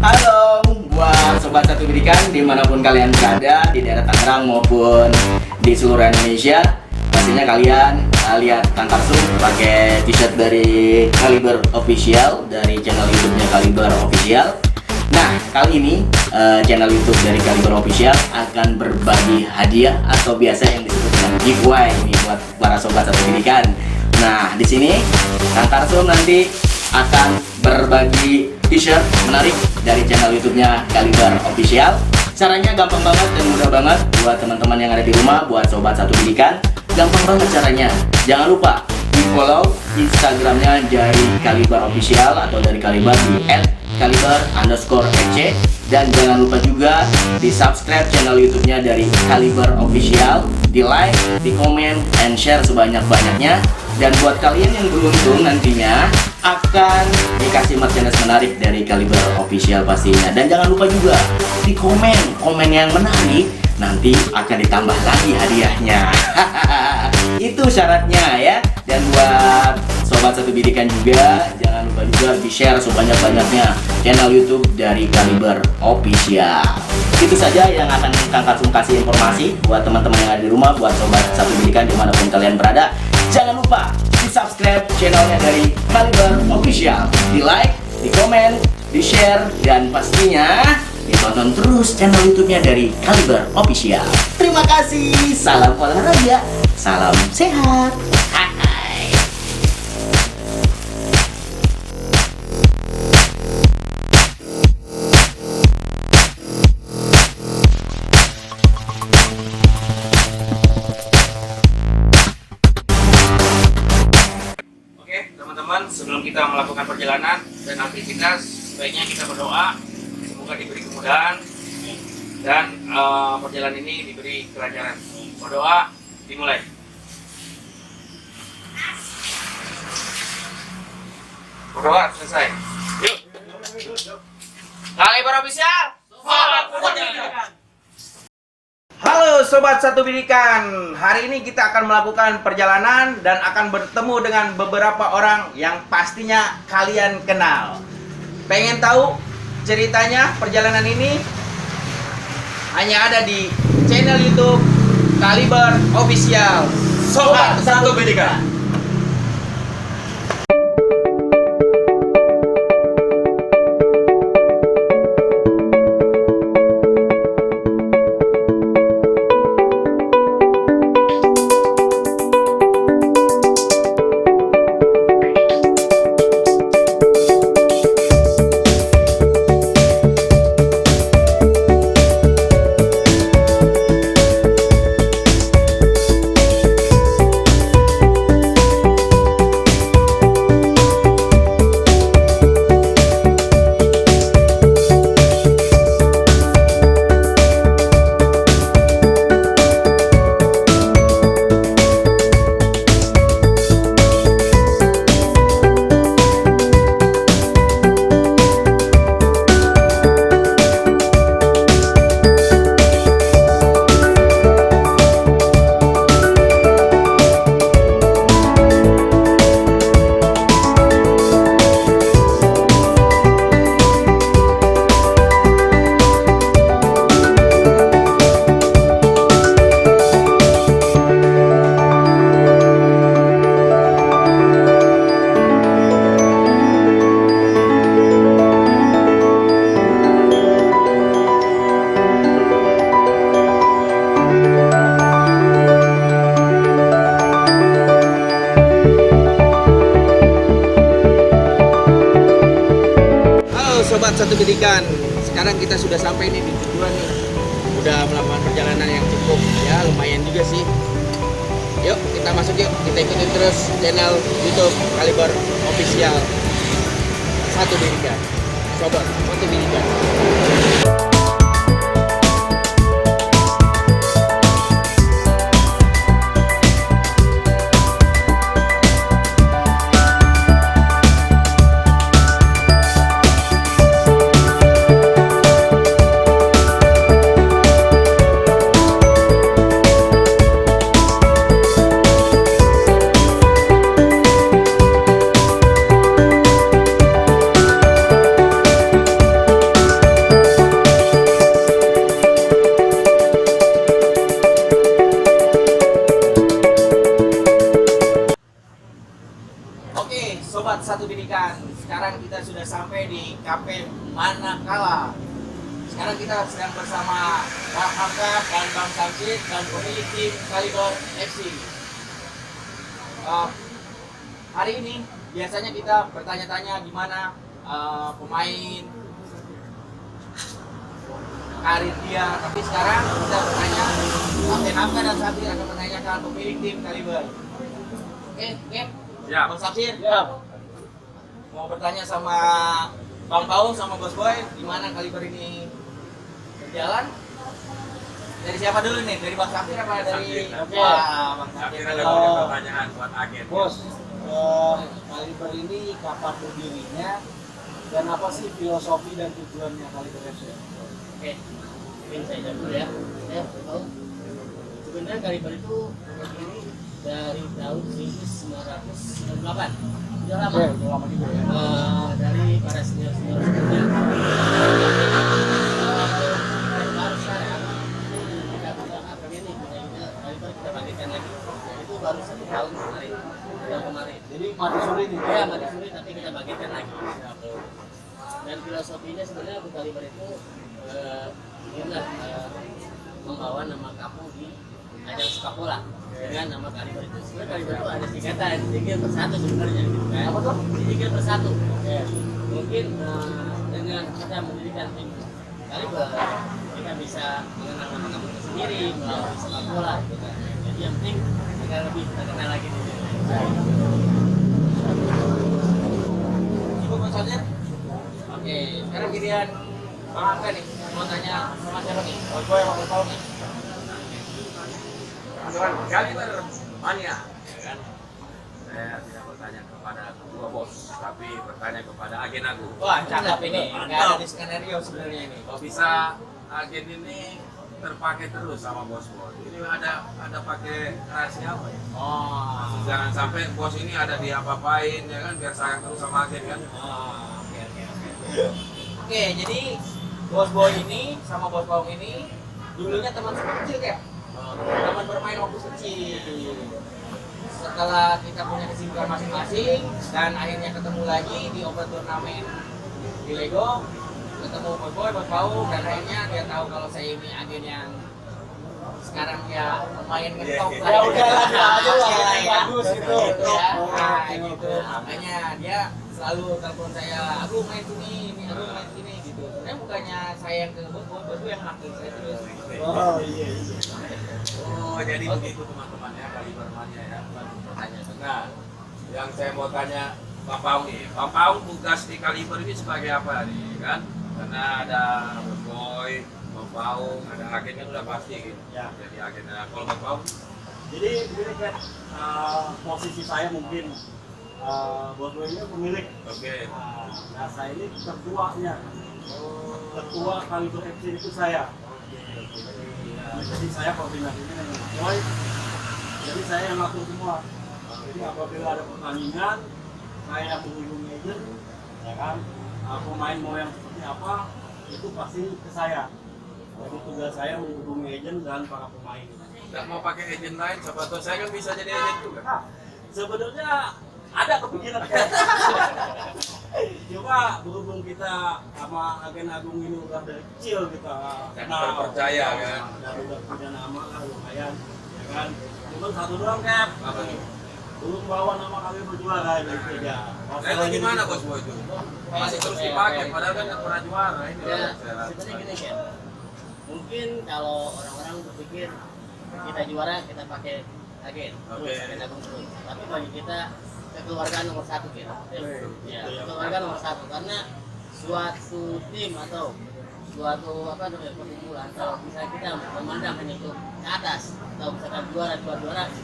Halo buat Sobat Satu Pendidikan dimanapun kalian berada, di daerah Tangerang maupun di seluruh Indonesia. Pastinya kalian lihat Kang Karsum pakai t-shirt dari Kaliber Official, dari channel YouTube-nya Kaliber Official. Nah, kali ini channel YouTube dari Kaliber Official akan berbagi hadiah atau biasa yang disebut dengan giveaway ini buat para Sobat Satu Pendidikan. Nah, di sini Kang Karsum nanti akan berbagi t-shirt menarik dari channel YouTube-nya Kaliber Official. Caranya gampang banget dan mudah banget buat teman-teman yang ada di rumah, buat Sobat Satu Pendidikan. Gampang banget caranya. Jangan lupa di follow Instagramnya dari Kaliber Official atau dari Kaliber di @kaliber_fc, dan jangan lupa juga di subscribe channel YouTube-nya dari Kaliber Official, di like, di komen, and share sebanyak-banyaknya. Dan buat kalian yang beruntung nantinya akan dikasih merchandise menarik dari Kaliber Official pastinya. Dan jangan lupa juga di komen yang menarik, nanti akan ditambah lagi hadiahnya. Itu syaratnya ya. Dan buat Sobat Satu Pendidikan juga jangan lupa juga di-share sebanyak-banyaknya channel YouTube dari Kaliber Official. Itu saja yang akan Kang Karsum kasih informasi buat teman-teman yang ada di rumah, buat Sobat Satu Pendidikan dimanapun kalian berada. Jangan lupa di subscribe channelnya dari Kaliber Official, di like, di komen, di share, dan pastinya ditonton terus channel YouTube-nya dari Kaliber Official. Terima kasih, salam olahraga, salam sehat. Hai. Oke teman-teman, sebelum kita melakukan perjalanan dan aktivitas, sebaiknya kita berdoa semoga diberi kemudahan dan perjalanan ini diberi kelancaran. Berdoa dimulai. Berdoa selesai. Yuk. Kaliber Official. Halo Sobat Satu Pendidikan, hari ini kita akan melakukan perjalanan dan akan bertemu dengan beberapa orang yang pastinya kalian kenal. Pengen tahu ceritanya perjalanan ini? Hanya ada di channel YouTube Kaliber Official. Sobat Satu Pendidikan. Sobat Satu Pendidikan, sekarang kita sudah sampai nih di tujuan nih. Udah melakukan perjalanan yang cukup ya, lumayan juga sih. Yuk kita masuk yuk, kita ikutin terus channel YouTube Kaliber Official Satu Pendidikan. Sobat Satu Pendidikan. TKP Manakala. Sekarang kita sedang bersama Bang Hamka dan Bang Samsid dan pemilik tim Kaliber FC. Hari ini biasanya kita bertanya-tanya gimana pemain karir dia, tapi sekarang kita bertanya Kapten Hamka dan Samsid akan menanyakan pemilik tim Kaliber. Oke, Siap. Bang Samsid. Mau bertanya sama Bang Paul sama Bos Boy, gimana Kaliber ini berjalan? Dari siapa dulu nih? Dari Bang Samsid apa dari Samsid. Wah, Bang Tapi Samsid. ada banyak pertanyaan buat agen. Bos, Kaliber ini kapan berdirinya dan apa sih filosofi dan tujuannya Kaliber FC? Oke, mungkin saya jawab dulu ya. Saya tahu sebenarnya Kaliber itu berdiri dari tahun 1998. Sudah lama. Oke, udah lama juga ya. Dari para senior-senior sebelumnya. Baru sekarang kita akan ini Kaliber kita bagikan lagi. Itu baru 1 tahun kemarin. Yang kemarin. Jadi mati suri nih. Ya, mati suri tapi kita bagikan lagi. Dan filosofinya sebenarnya untuk Kaliber itu inilah membawa nama kampung di ajang sepak bola dengan nama Kaliber itu. Sebenarnya Kaliber itu ada singkatan Sigil Bersatu sebenarnya gitu kan. Apa tuh? Sigil Bersatu. Ya. Mungkin dengan kita mendirikan tim Kaliber kita bisa mengenal nama kampung itu sendiri melalui sepak bola gitu kan. Jadi yang penting kita lebih terkenal lagi di sini. Ibu Bang Samsid. Oke, sekarang giliran Bang Hamka nih. Mau tanya sama siapa nih? Bos Boy sama Bos Paul nih? Teman Kaliber mania, ya kan? Saya tidak bertanya kepada ketua bos, tapi bertanya kepada agen agung. Wah, cakep ini. Nggak ada di skenario sebenarnya ini. Kok bisa agen ini terpakai terus sama bos-bos? Ini ada pakai rahasia apa ya? Oh. Jangan sampai bos ini ada diapa-apain ya kan, biar sayang terus sama agen kan? Oke, jadi Bos Boy ini sama Bos Paul ini dulunya teman kecil ya? Teman bermain waktu kecil. Setelah kita punya kesibukan masing-masing dan akhirnya ketemu lagi di open turnamen di Lego, ketemu Bos Boy, Bos Paul, dan akhirnya dia tahu kalau saya ini agen yang sekarang ya lumayan ngetop lah. Ya udahlah, dia aja lah, Ya, yang bagus gitu. ya. Nah, gitu. Makanya dia selalu telepon saya, aku main sini, aku main sini gitu. Sebenarnya bukannya saya yang ke Bos Boy yang manggil saya terus. Oh iya. Oh, jadi begitu teman-temannya Kaliber mania ya. Pertanyaan. Nah, yang saya mau tanya Pak Paung nih, Pak Paung tugas di Kaliber ini sebagai apa nih kan? Karena ada Bos Boy, Pak Paung, ada agennya udah pasti gitu. Ya. Jadi agen. Nah, kalau Pak Paung, Jadi begini kan, posisi saya mungkin Bos Boy ini pemilik. oke. Nah saya ini ketuanya. Ketua Kaliber FC itu saya. Jadi saya koordinasinya dengan Bos Boy. Jadi saya yang ngatur semua. Jadi apabila ada pertandingan, saya yang menghubungi agent, ya kan. Pemain mau yang seperti apa, itu pasti ke saya. Jadi tugas saya menghubungi agent dan para pemain. Nggak mau pakai agen lain, siapa tahu saya kan bisa jadi agen juga. Nah, sebenarnya ada kepikiran. Cuma berhubung kita sama agen agung ini udah dari kecil kita Dan kenal, terpercaya, kan? dan udah punya nama lah lumayan, ya kan. Cuma satu doang Cap, Apa nih? belum bawa nama kami berjuara gitu aja. Nah, itu gimana Bos Boy itu? Masih terus dipakai, padahal kan nggak pernah juara ini. Ya, saya rasa. sebenarnya gini kan. Mungkin kalau orang-orang berpikir kita juara kita pakai agen terus Oke. agen agung terus. Tapi bagi kita kekeluargaan nomor satu gitu. Ya, kekeluargaan nomor satu karena suatu tim atau suatu apa namanya perkumpulan kalau bisa kita memandang hanya untuk ke atas atau misalkan juara itu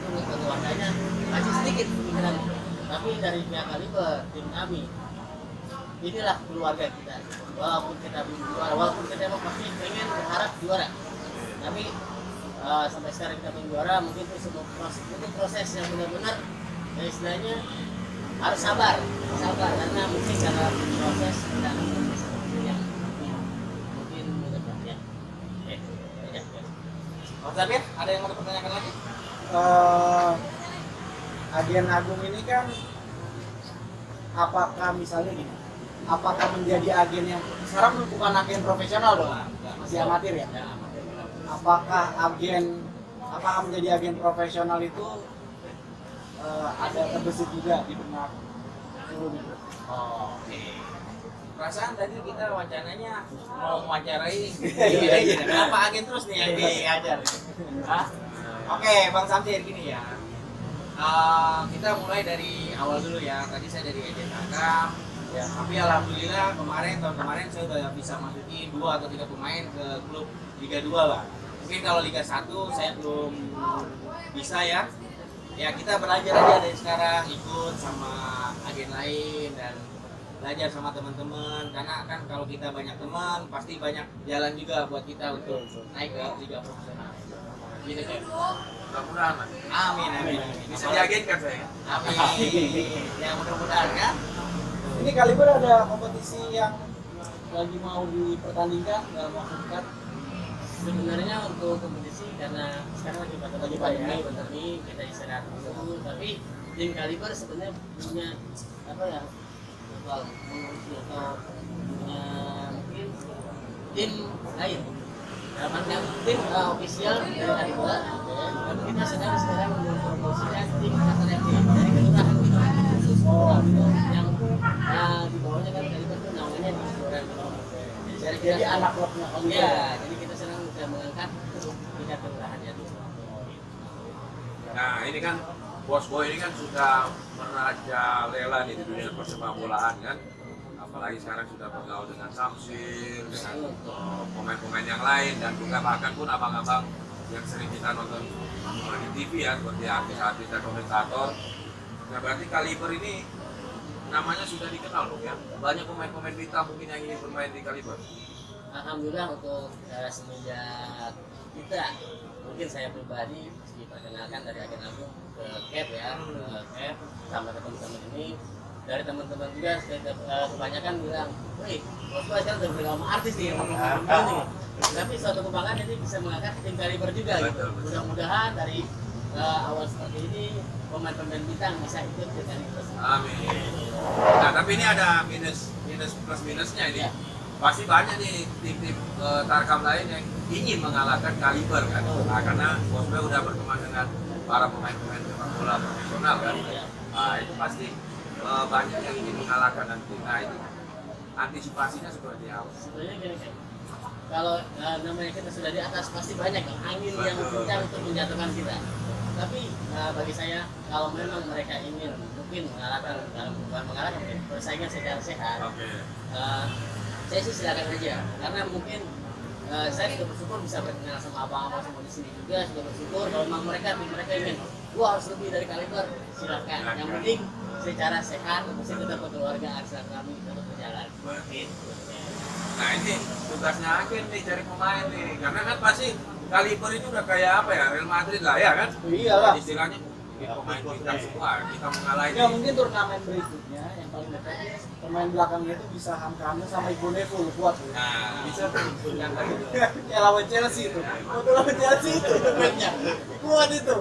untuk keluarganya masih sedikit pemikiran. Tapi dari pihak Kaliber tim kami inilah keluarga kita. Walaupun kita belum juara, walaupun kita emang pasti pengen berharap juara, tapi sampai sekarang kita belum juara, mungkin itu semua proses yang benar-benar ya istilahnya harus sabar karena mungkin karena proses dan yang mungkin ya. Mas Zabir, ada yang mau dipertanyakan lagi? Agen agung ini kan apakah misalnya gini, apakah menjadi agen yang sekarang bukan agen profesional dong, masih amatir ya? Ya, amatir. Apakah menjadi agen profesional itu ada terbesit juga di benak lu gitu? Oke. Perasaan tadi kita wacananya mau mewawancarai Kenapa agen terus nih yang diajar? Hah? Oke, Bang Samsir gini ya. Kita mulai dari awal dulu ya. Tadi saya dari agen Takam. Ya, tapi alhamdulillah tahun kemarin saya udah bisa masukin 2 atau 3 pemain ke klub Liga 2 lah. Mungkin kalau Liga 1 saya belum bisa ya. Ya kita belajar aja dari sekarang, ikut sama agen lain dan belajar sama teman-teman, karena kan kalau kita banyak teman pasti banyak jalan juga buat kita untuk naik ke liga profesional. Gitu kan? Mudah-mudahan. Amin, amin, amin. Bisa diagenkan saya. Amin. Ya mudah-mudahan kan. Ini Kaliber ada kompetisi yang lagi mau dipertandingkan dalam waktu dekat? Sebenarnya untuk kompetisi karena sekarang lagi pandemi kita istirahat dulu, tapi tim Kaliber sebenarnya punya apa ya, atau punya mungkin tim lain. Karena tim official dari Kaliber, tapi kita sekarang mempromosikan tim Qatar FC dari kelurahan kita khusus yang di bawahnya kan Kaliber itu namanya di kelurahan. Jadi anak klubnya Kaliber. Ya, jadi kita sedang sudah mengangkat untuk tingkat kelurahannya dulu. Nah ini kan Bos Boy ini kan sudah merajalela di dunia persepak bolaan kan, apalagi sekarang sudah bergaul dengan Samsir, dengan pemain-pemain yang lain, dan juga bahkan pun abang-abang yang sering kita nonton di TV ya, seperti artis-artis dan komentator. Nah berarti Kaliber ini namanya sudah dikenal loh ya, banyak pemain-pemain bintang mungkin yang ingin bermain di Kaliber. Alhamdulillah untuk semenjak kita, mungkin saya pribadi diperkenalkan dari agen Agung ke CAP ya, ke CAP sama ke teman-teman ini. Dari teman-teman juga kebanyakan bilang, wih, Bos Boy sekarang udah bergabung sama artis nih, ini. Tapi suatu kebanggaan ini bisa mengangkat tim Kaliber juga gitu. Mudah-mudahan dari awal seperti ini pemain-pemain bintang bisa ikut ke Kaliber. Amin. Nah tapi ini ada minus plus minusnya ini. Ya. Pasti banyak nih tim-tim Tarkam lain yang ingin mengalahkan Kaliber kan, nah, karena Bos Boy udah berteman dengan para pemain-pemain sepak bola profesional kan. Nah, itu pasti banyak yang ingin mengalahkan nanti. Nah itu antisipasinya seperti apa? Sebenarnya gini kan, kalau namanya kita sudah di atas pasti banyak kan angin yang kencang untuk menjatuhkan kita. Tapi bagi saya kalau memang mereka ingin mungkin mengalahkan, bukan mengalahkan, persaingan secara sehat, saya sih silakan aja, karena mungkin saya juga bersyukur bisa berkenal sama abang-abang semua di sini juga, sudah bersyukur kalau memang mereka ingin gua harus lebih dari Kaliber, silakan. Yang penting secara sehat, mesti tetap kekeluargaan kami tetap berjalan. Nah ini tugasnya agen nih cari pemain nih, karena kan pasti Kaliber itu udah kayak apa ya, Real Madrid lah ya kan? Iyalah. Istilahnya pemain bintang semua, kita mengalahkan. Ya mungkin turnamen berikutnya yang paling dekat pemain belakangnya itu bisa Hamkano sama Ibu Nevo kuat. Nah, Bisa tuh yang tadi. Ya lawan Chelsea itu. Waktu lawan Chelsea itu mainnya kuat itu.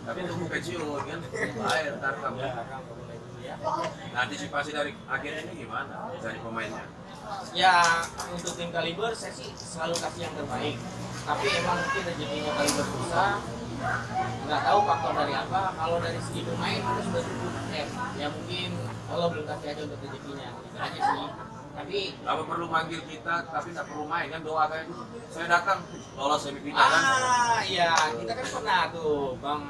tapi itu pensiun kan, bahaya ntar kamu. Nah, antisipasi dari agen ini gimana? Dari pemainnya? Ya untuk tim Kaliber saya sih selalu kasih yang terbaik. Tapi emang mungkin rezekinya Kaliber susah. Nggak tahu faktor dari apa. Kalau dari segi pemain itu sudah cukup. Ya mungkin Allah belum kasih aja untuk rezekinya. Itu aja sih. Tapi Apa perlu manggil kita tapi nggak perlu main kan, doa kayak gitu. Saya datang lolos semifinal kan. iya kita kan pernah tuh Bang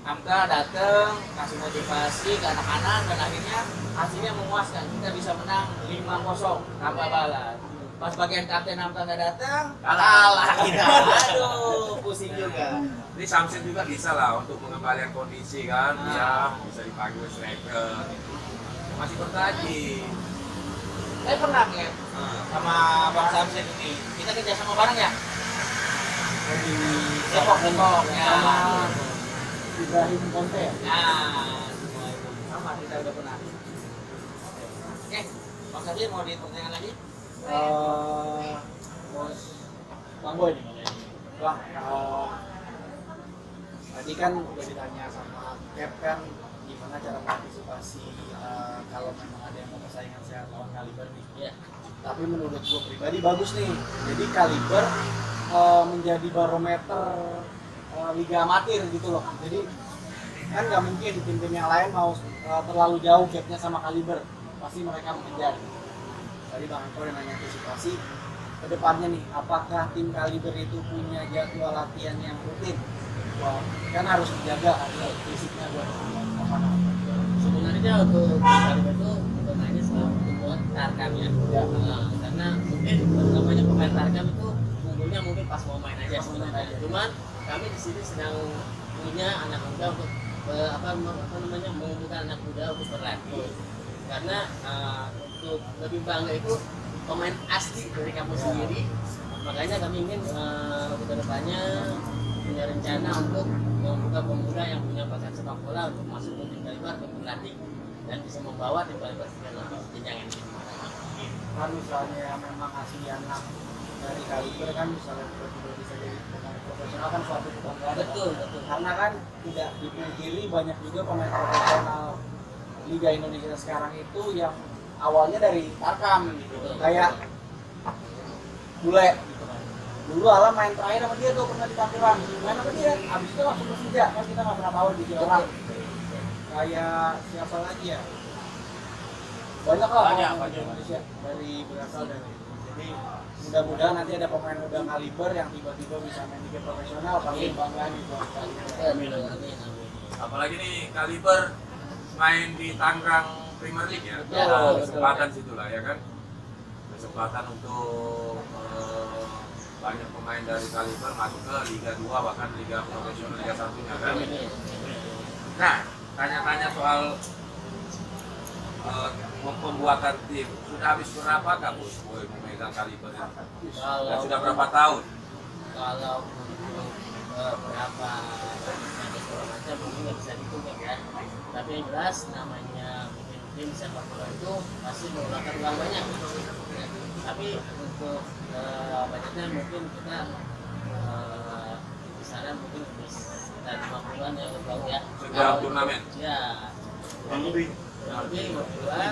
Hamka datang kasih motivasi ke anak-anak dan akhirnya hasilnya memuaskan, kita bisa menang 5-0 tanpa balas. Pas bagian kapten Hamka nggak datang, kalah kita. Aduh, pusing juga. Ini Samsir juga bisa lah untuk mengembalikan kondisi kan, ya bisa dipanggil striker. Masih bertaji. Saya pernah kan sama Bang Samsir ini, kita kerja sama bareng ya. Di Depok ya. Ibrahim Conte ya. Nah, semua itu sama kita udah pernah. Oke, Bang Samsir mau ditanya lagi? Bos Bang Boy nih. Bang, tadi kan udah ditanya sama Cap kan gimana cara mengantisipasi kalau memang ada yang mau persaingan sehat lawan Kaliber nih. Ya. Tapi menurut gue pribadi bagus nih. Jadi Kaliber menjadi barometer liga amatir gitu loh. Jadi kan nggak mungkin tim-tim yang lain mau terlalu jauh gapnya sama Kaliber. Pasti mereka mengejar. Tadi Bang Eko yang nanya antisipasi ke depannya nih, apakah tim Kaliber itu punya jadwal latihan yang rutin? Wah, kan harus dijaga kan fisiknya buat lapangan. Sebenarnya untuk Kaliber itu pemainnya selalu buat tarkam ya. Karena mungkin namanya pemain tarkam itu unggulnya mungkin pas mau main aja sebenarnya. Cuman kami di sini sedang punya anak muda untuk mengumpulkan anak muda untuk berlatih. Karena untuk lebih bangga itu pemain asli dari kampus sendiri. Makanya kami ingin ke depannya punya rencana untuk membuka pemuda yang punya bakat sepak bola untuk masuk ke tim Kaliber untuk berlatih dan bisa membawa tim Kaliber ke jenjang yang tinggi. Kan misalnya memang asli anak dari Kaliber kan misalnya tiba-tiba bisa jadi pemain profesional kan suatu kebanggaan. Betul. Karena kan tidak dipungkiri banyak juga pemain profesional Liga Indonesia sekarang itu yang awalnya dari Tarkam gitu. Kayak Bule gitu kan. Dulu Alam main terakhir sama dia tuh pernah di Tangerang. Main sama dia, abis itu langsung Persija. Kan kita nggak pernah tahu di orang. Kayak siapa lagi ya? Banyak lah orang Indonesia dari berasal dari. Jadi mudah-mudahan nanti ada pemain muda Kaliber yang tiba-tiba bisa main di game profesional. Pasti bangga nih buat Kaliber. Apalagi nih Kaliber main di Tangerang Premier League ya. Betul. Kesempatan situlah ya kan. Kesempatan untuk banyak pemain dari Kaliber masuk ke Liga 2 bahkan Liga Profesional Liga 1-nya kan. Nah, tanya-tanya soal pembuatan tim. Sudah habis berapa Kak Bos Boy memegang Kaliber ini? Dan sudah berapa tahun? Kalau untuk berapa macam mungkin nggak bisa dihitung ya. Tapi yang jelas namanya mungkin tim sepak bola itu pasti menggunakan uang banyak. Ya. Tapi untuk budgetnya mungkin kita kisaran mungkin sekitar 50-an ya berbau ya. Setiap turnamen? Ya. Lebih 50-an.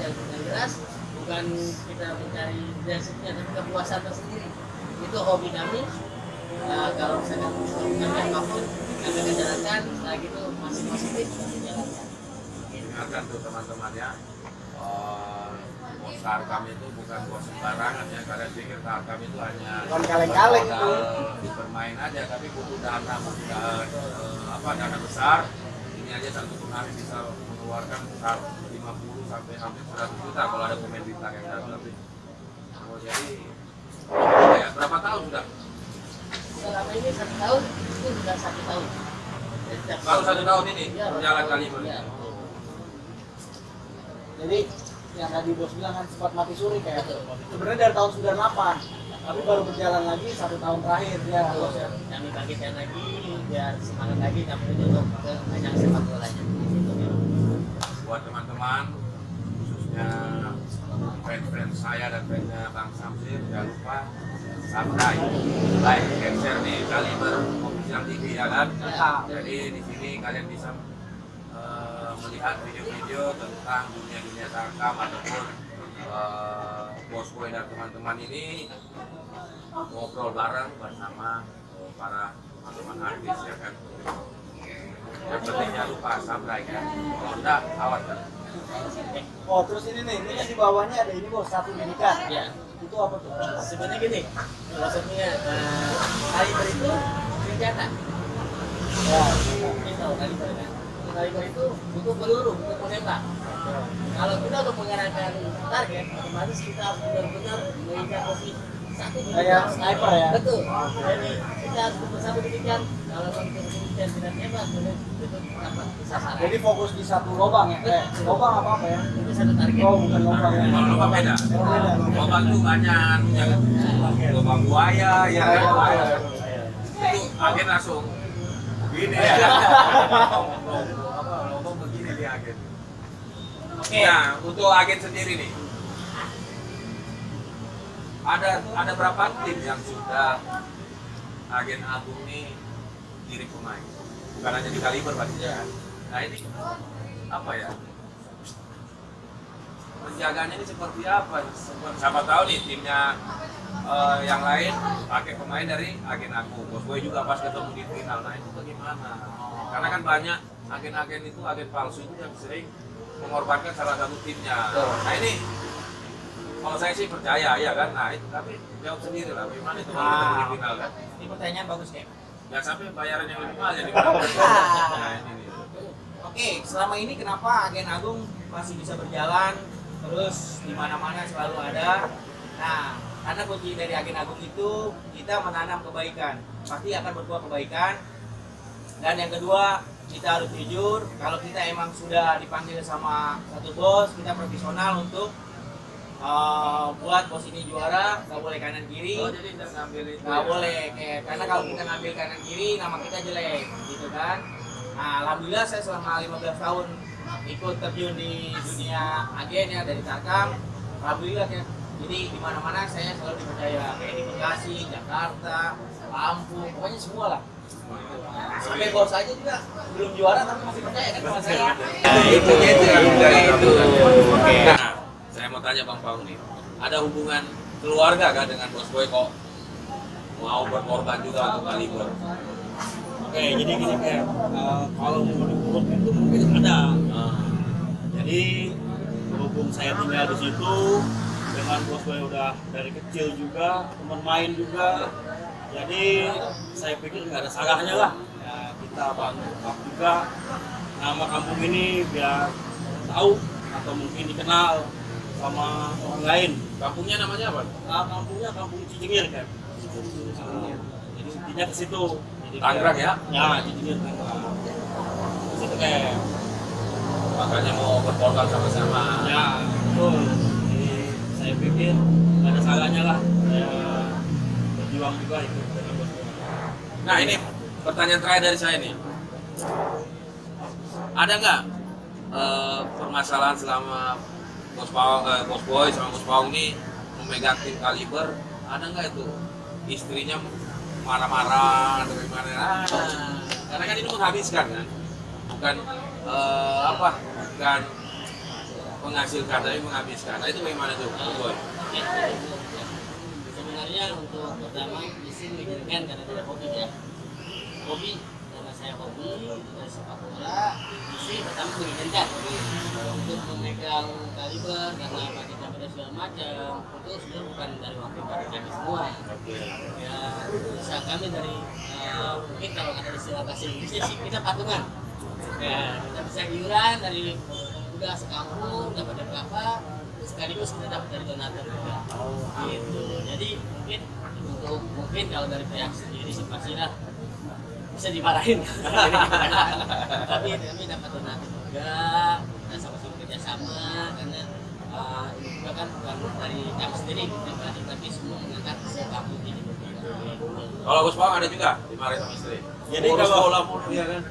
Yang jelas bukan kita mencari dasarnya tapi kepuasan tersendiri. Itu hobi kami. Kalau misalkan kami apapun kami akan jalankan, setelah itu masih positif kami jalankan. Ingatkan tuh teman-teman ya, bos Tarkam itu bukan bos sembarangan ya. Kalian pikir Tarkam itu hanya Bukan kaleng-kaleng itu. bermain aja, tapi butuh dana, dana besar. Ini aja satu turnamen bisa mengeluarkan 50 sampai hampir 100 juta kalau ada pemain bintang yang datang. Oh, jadi ya, berapa tahun sudah? Selama ini 1 tahun, itu sudah 1 tahun. Baru 1 tahun ini berjalan Kaliber. Ya. Jadi yang tadi bos bilang kan sempat mati suri kayak sebenarnya dari tahun 98 tapi baru berjalan lagi 1 tahun terakhir ya bos ya. Kami bangkitkan lagi biar semangat lagi kami untuk ke ajang sepak bolanya. Buat teman-teman khususnya fans saya dan fansnya Bang Samsir, jangan lupa subscribe, like, and share nih Kaliber Official TV ya kan. Jadi di sini kalian bisa melihat video-video tentang dunia Tarkam ataupun Bos Boy dan teman-teman ini ngobrol bareng bersama para teman-teman artis ya kan. Yang penting jangan lupa subscribe ya. Kalau udah awas kan. Oh terus ini nih, ini kan di bawahnya ada ini bos, satu bidikan. Ya. Itu apa tuh? Sebenarnya gini, filosofinya Kaliber itu senjata. Ya. Ini tahu Kaliber kan? Kaliber itu butuh peluru, untuk menembak. Kalau kita untuk mengarahkan target, otomatis kita harus benar-benar mengincar posisi satu Kayak sniper ya? Betul. Jadi kita harus bersatu demikian. Kalau kita demikian tidak tembak, itu dapat sasaran. Jadi fokus di satu lubang ya? Lubang apa ya? Itu satu target. Oh bukan lubang ya? Kalau lubang beda. Oh beda. Lubang tuh banyak, lubang buaya ya kan. Itu agen langsung begini ya. Lubang begini dia agen. Nah, untuk agen sendiri nih, ada berapa tim yang sudah agen Agung nih kirim pemain? Bukan hanya di Kaliber pastinya kan? Nah ini apa ya? Penjagaannya ini seperti apa? Siapa tahu nih timnya yang lain pakai pemain dari agen aku. Bos gue juga pas ketemu di final. Nah itu bagaimana? Karena kan banyak agen-agen itu, agen palsu itu yang sering mengorbankan salah satu timnya. Nah ini kalau saya sih percaya ya kan. Nah itu tapi jawab sendiri lah. Bagaimana itu kalau ketemu di final kan? Ini pertanyaan bagus kayak. Jangan sampai bayaran yang lebih mahal jadi nah ini nih. Oke, selama ini kenapa Agen Agung masih bisa berjalan terus di mana-mana selalu ada? Nah, karena kunci dari Agen Agung itu kita menanam kebaikan, pasti akan berbuah kebaikan. Dan yang kedua, kita harus jujur. Kalau kita emang sudah dipanggil sama satu bos, kita profesional untuk buat bos ini juara, nggak boleh kanan kiri. Oh jadi nggak ngambil itu. Nggak boleh, karena kalau kita ngambil kanan kiri nama kita jelek, gitu kan. Nah, alhamdulillah saya selama 15 tahun ikut terjun di dunia agen ya dari Tarkam. Alhamdulillah ya. Jadi di mana-mana saya selalu dipercaya, kayak di Bekasi, Jakarta, Lampung, pokoknya semua lah. Sampai bos aja juga belum juara tapi masih percaya kan sama saya. Itu itu. Oke. Nah, saya mau tanya Bang Paung nih, ada hubungan keluarga kan dengan Bos Boy kok mau berkorban juga untuk Kaliber? Oke, jadi gini kayak kalau mau diurut itu mungkin ada. Jadi berhubung saya tinggal di situ dengan bos saya udah dari kecil juga, teman main juga. Jadi saya pikir nggak ada salahnya lah. Ya, kita bantu juga nama kampung ini biar tahu atau mungkin dikenal sama orang lain. Kampungnya namanya apa? Kampungnya kampung Cijengir kan. Jadi intinya ke situ. Tangerang ya? Ya, Cijengir Tangerang. Ke situ kayak. Makanya mau berkorban sama-sama. Ya, betul. Jadi saya pikir nggak ada salahnya lah. Saya berjuang juga ikut dengan bos. Nah ini pertanyaan terakhir dari saya nih. Ada nggak permasalahan selama Bos Boy sama Bos Paung ini memegang tim Kaliber? Ada nggak itu istrinya marah-marah atau gimana? Karena kan ini menghabiskan kan, bukan bukan menghasilkan tapi menghabiskan. Nah itu bagaimana tuh Bos Boy? Sebenarnya untuk pertama di sini mikirkan karena tidak hobi ya. Hobi karena saya hobi dari sepak bola. Isi pertama menginginkan untuk memegang Kaliber karena pakai campuran segala macam itu sudah bukan dari waktu pada kami semua. Ya bisa kami dari mungkin kalau ada istilah bahasa Inggrisnya sih kita patungan. Ya kita bisa iuran dari udah sekampung dapat berapa sekaligus kita dapat dari donatur juga. Gitu. Jadi mungkin kalau dari pihak sendiri sih pastilah bisa dimarahin. Tapi kami dapat donatur juga, kita sama-sama kerjasama karena ini juga kan bukan dari kami sendiri pribadi tapi semua mengangkat kampung ini. Kalau Bos Paung ada juga dimarahin sama istri. Jadi Urus kalau- bola mulu ya kan?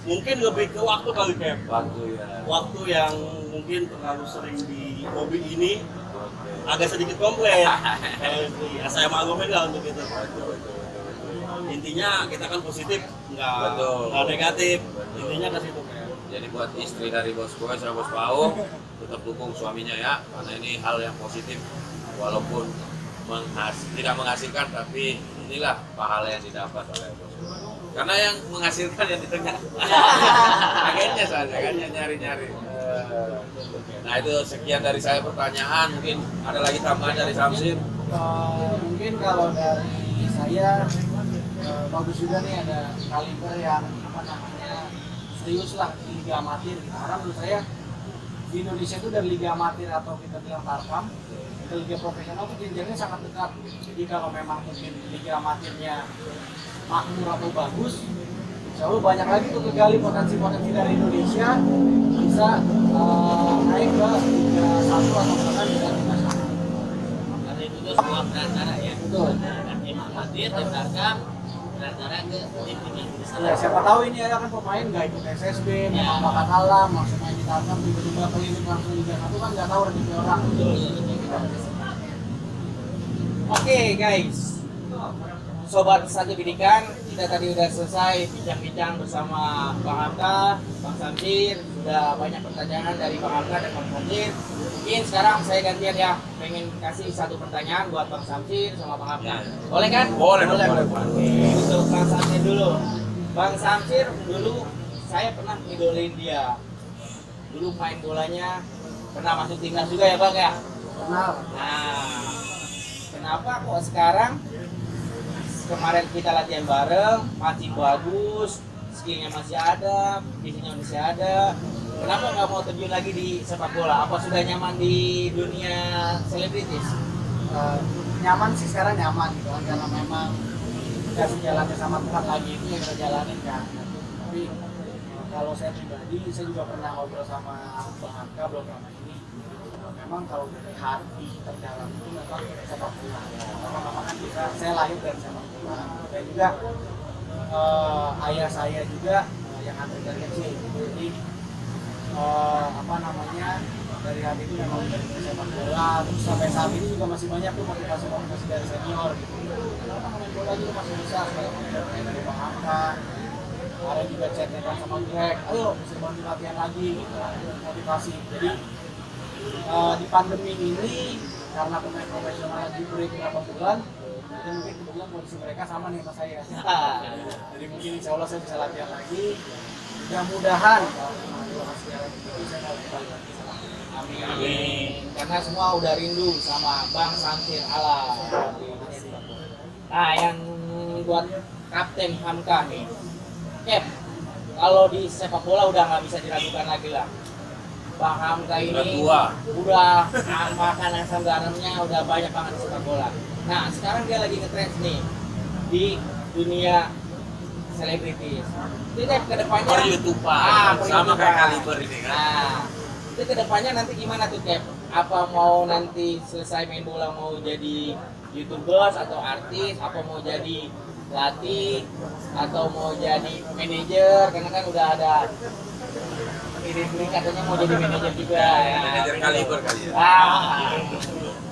Mungkin lebih ke waktu kali Cap. Waktu ya. Waktu yang mungkin terlalu sering di hobi ini agak sedikit komplain. Ya saya maklumin lah untuk itu. Intinya kita kan positif, Betul. nggak negatif. Intinya ke situ. Jadi buat istri dari Bos Boy sama Bos Paung tetap dukung suaminya ya, karena ini hal yang positif walaupun tidak menghasilkan tapi inilah pahala yang didapat oleh Bos Boy. Karena yang menghasilkan yang di tengah agennya saja kan yang nyari-nyari. Nah itu sekian dari saya pertanyaan, mungkin ada lagi tambahan dari Samsir. Mungkin kalau dari saya bagus juga nih ada Kaliber yang serius lah di liga amatir gitu. Karena menurut saya di Indonesia itu dari liga amatir atau kita bilang Tarkam ke liga profesional itu jenjangnya sangat dekat. Jadi kalau memang mungkin liga amatirnya makmur atau bagus, insya Allah banyak lagi tuh kegali potensi-potensi dari Indonesia bisa naik ke liga 1 atau bahkan liga nasional. Karena itu juga semua perantara ya. Betul. Tim amatir, tim Tarkam, perantara ke tim yang besar. Ya, siapa tahu ini akan pemain nggak ikut SSB, memang bakat alam, langsung main di Tarkam, tiba-tiba keliling langsung Liga 1 kan nggak tahu rezeki orang. Oke guys, sobat satu bidikan, kita tadi udah selesai bincang-bincang bersama Bang Hamka, Bang Samsir. Sudah banyak pertanyaan dari Bang Hamka dan Bang Samsir. Mungkin sekarang saya gantian ya, pengen kasih satu pertanyaan buat Bang Samsir sama Bang Hamka. Boleh kan? Boleh. Oke, untuk Bang Samsir dulu. Bang Samsir dulu saya pernah ngidolin dia. Dulu main bolanya pernah masuk timnas juga ya Bang ya? Benar. Nah, kenapa kok sekarang kemarin kita latihan bareng masih bagus, skillnya masih ada, visinya masih ada. Kenapa nggak mau terjun lagi di sepak bola? Apa sudah nyaman di dunia selebritis? Nyaman sih sekarang nyaman gitu kan, karena memang kasih jalannya sama Tuhan lagi itu yang kita jalanin kan. Tapi kalau saya pribadi, saya juga pernah ngobrol sama Bang Hamka belum lama ini. Memang kalau dari hati terdalam itu memang sepak bola. Memang kan kita, saya lahir dari sepak bola. Dan juga ayah saya juga yang atlet dari kecil. Jadi apa namanya, dari hati itu memang dari sepak bola. Terus sampai saat ini juga masih banyak tuh motivasi dari senior gitu. Karena main bola juga masih bisa, kayak dari Bang Hamka. Ada juga chatnya kan sama Greg, ayo bisa bantu latihan lagi gitu, motivasi. Jadi di pandemi ini karena pemain profesional lagi break beberapa bulan, jadi mungkin kebetulan kondisi mereka sama nih sama saya. Jadi mungkin insya Allah saya bisa latihan lagi. Mudah-mudahan kalau masih jalan begitu saya mau kembali lagi sama. Amin. Karena semua udah rindu sama Bang Samsir Alam. Nah, yang buat Kapten Hamka nih, Cap, kalau di sepak bola udah nggak bisa diragukan lagi lah. Bang Hamka ini udah makan asam garamnya udah banyak banget di sepak bola. Nah, sekarang dia lagi ngetrend nih di dunia selebritis. Itu Cap kedepannya Per YouTuber, sama kayak Kaliber ini kan. Nah, itu kedepannya nanti gimana tuh Cap? Apa mau nanti selesai main bola mau jadi YouTubers atau artis? Apa mau jadi pelatih atau mau jadi manajer, karena kan udah ada ini katanya mau jadi manajer juga ya. Manajer Kaliber kali ya.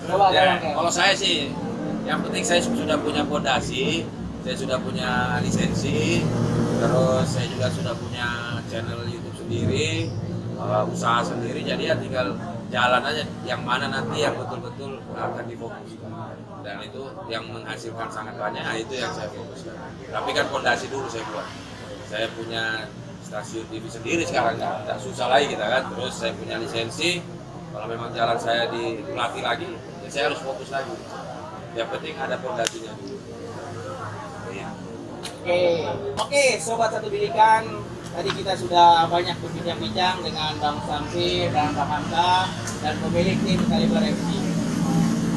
Coba Ya, Cap. kalau saya sih, yang penting saya sudah punya fondasi, saya sudah punya lisensi, terus saya juga sudah punya channel YouTube sendiri, usaha sendiri, jadi ya tinggal jalan aja yang mana nanti yang betul-betul akan difokuskan. Dan itu yang menghasilkan sangat banyak, nah itu yang saya fokuskan. Tapi kan fondasi dulu saya buat. Saya punya stasiun TV sendiri sekarang, nggak susah lagi kita kan. Terus saya punya lisensi, kalau memang jalan saya dilatih lagi, ya saya harus fokus lagi. Yang penting ada fondasinya dulu. Oke, sobat satu bidikan, tadi kita sudah banyak berbincang-bincang dengan Bang Samsir dan Bang Hamka dan pemilik tim Kaliber FC.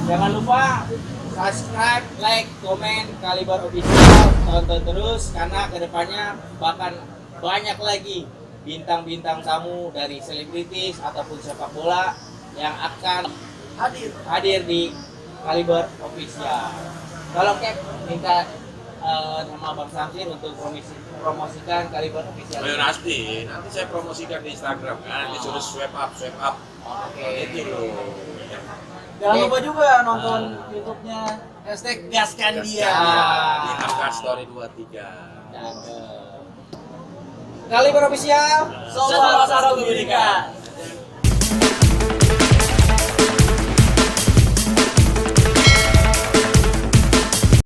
Jangan lupa subscribe, like, komen Kaliber Official, tonton terus karena kedepannya bahkan banyak lagi bintang-bintang tamu dari selebritis ataupun sepak bola yang akan hadir di Kaliber Official. Kalau Cap minta nama Bang Samsir untuk promosikan Kaliber Official. Oh, nanti saya promosikan di Instagram kan, disuruh swipe up. Oke. Itu loh. Jangan lupa juga nonton YouTube-nya #gaskan dia. Di Hamka Story 23. Dan Kaliber Official, Sobat Satu Bidikan.